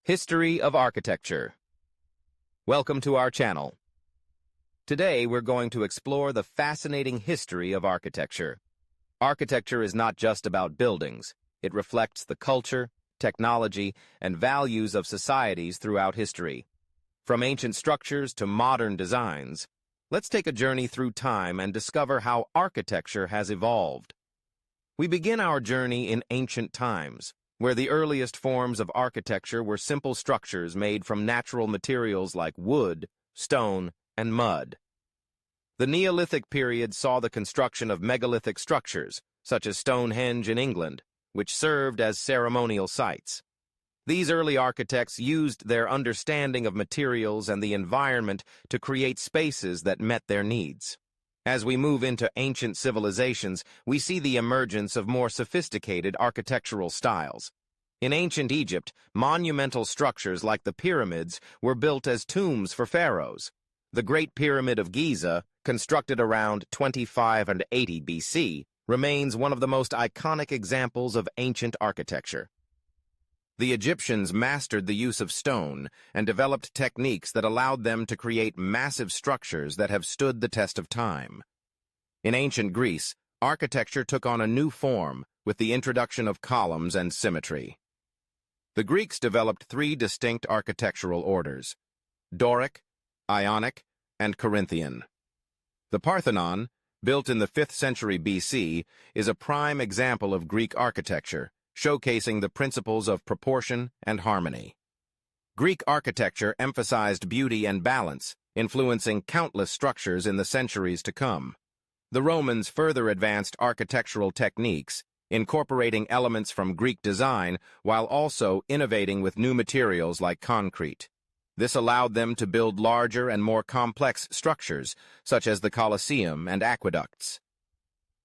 History of Architecture. Welcome to our channel. Today we're going to explore the fascinating history of architecture. Architecture is not just about buildings. It reflects the culture, technology, and values of societies throughout history. From ancient structures to modern designs, let's take a journey through time and discover how architecture has evolved. We begin our journey in ancient times, where the earliest forms of architecture were simple structures made from natural materials like wood, stone, and mud. The Neolithic period saw the construction of megalithic structures, such as Stonehenge in England, which served as ceremonial sites. These early architects used their understanding of materials and the environment to create spaces that met their needs. As we move into ancient civilizations, we see the emergence of more sophisticated architectural styles. In ancient Egypt, monumental structures like the pyramids were built as tombs for pharaohs. The Great Pyramid of Giza, constructed around 25 and 80 BC, remains one of the most iconic examples of ancient architecture. The Egyptians mastered the use of stone and developed techniques that allowed them to create massive structures that have stood the test of time. In ancient Greece, architecture took on a new form with the introduction of columns and symmetry. The Greeks developed three distinct architectural orders: Doric, Ionic, and Corinthian. The Parthenon, built in the 5th century BC, is a prime example of Greek architecture, showcasing the principles of proportion and harmony. Greek architecture emphasized beauty and balance, influencing countless structures in the centuries to come. The Romans further advanced architectural techniques, incorporating elements from Greek design while also innovating with new materials like concrete. This allowed them to build larger and more complex structures, such as the Colosseum and aqueducts.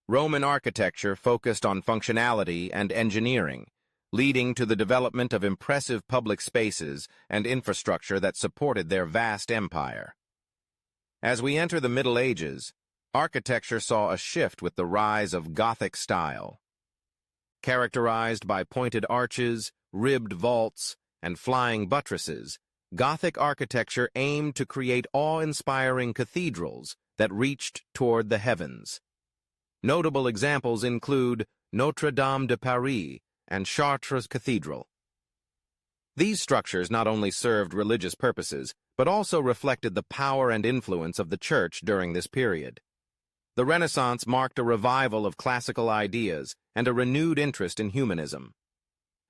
Roman architecture focused on functionality and engineering, leading to the development of impressive public spaces and infrastructure that supported their vast empire. As we enter the Middle Ages, architecture saw a shift with the rise of Gothic style. Characterized by pointed arches, ribbed vaults, and flying buttresses, Gothic architecture aimed to create awe-inspiring cathedrals that reached toward the heavens. Notable examples include Notre Dame de Paris and Chartres Cathedral. These structures not only served religious purposes, but also reflected the power and influence of the Church during this period. The Renaissance marked a revival of classical ideas and a renewed interest in humanism.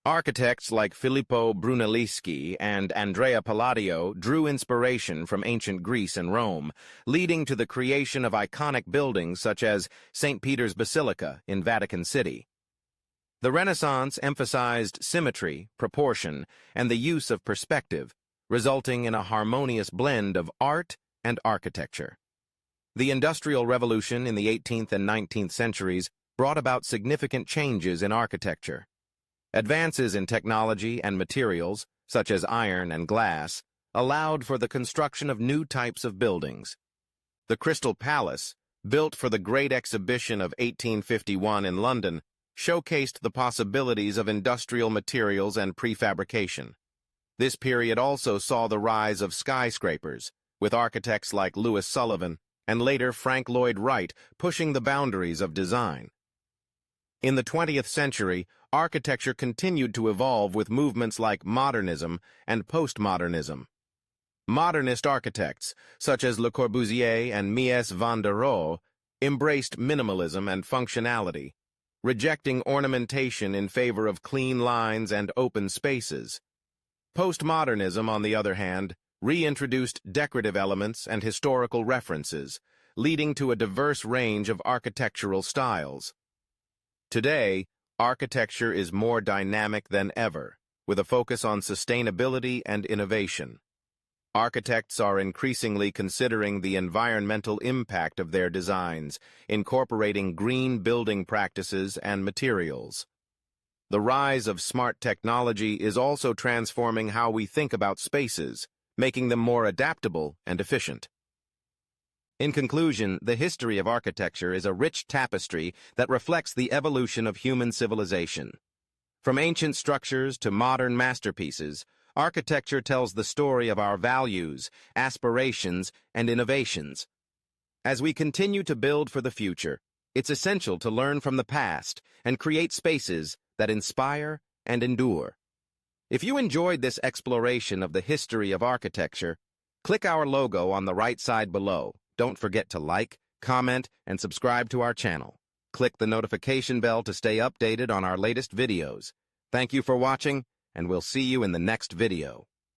Architects like Filippo Brunelleschi and Andrea Palladio drew inspiration from ancient Greece and Rome, leading to the creation of iconic buildings such as St. Peter's Basilica in Vatican City. The Renaissance emphasized symmetry, proportion, and the use of perspective, resulting in a harmonious blend of art and architecture. The Industrial Revolution in the 18th and 19th centuries brought about significant changes in architecture. Advances in technology and materials, such as iron and glass, allowed for the construction of new types of buildings. The Crystal Palace, built for the Great Exhibition of 1851 in London, showcased the possibilities of industrial materials and prefabrication. This period also saw the rise of skyscrapers, with architects like Louis Sullivan and later Frank Lloyd Wright pushing the boundaries of design. In the 20th century, architecture continued to evolve with movements like modernism and postmodernism. Modernist architects, such as Le Corbusier and Mies van der Rohe, embraced minimalism and functionality, rejecting ornamentation in favor of clean lines and open spaces. Postmodernism, on the other hand, reintroduced decorative elements and historical references, leading to a diverse range of architectural styles. Today, architecture is more dynamic than ever, with a focus on sustainability and innovation. Architects are increasingly considering the environmental impact of their designs, incorporating green building practices and materials. The rise of smart technology is also transforming how we think about spaces, making them more adaptable and efficient. In conclusion, the history of architecture is a rich tapestry that reflects the evolution of human civilization. From ancient structures to modern masterpieces, Architecture tells the story of our values, aspirations, and innovations. As we continue to build for the future, it's essential to learn from the past and create spaces that inspire and endure. If you enjoyed this exploration of the history of architecture, click our logo on the right side below. Don't forget to like, comment, and subscribe to our channel. Click the notification bell to stay updated on our latest videos. Thank you for watching, and we'll see you in the next video.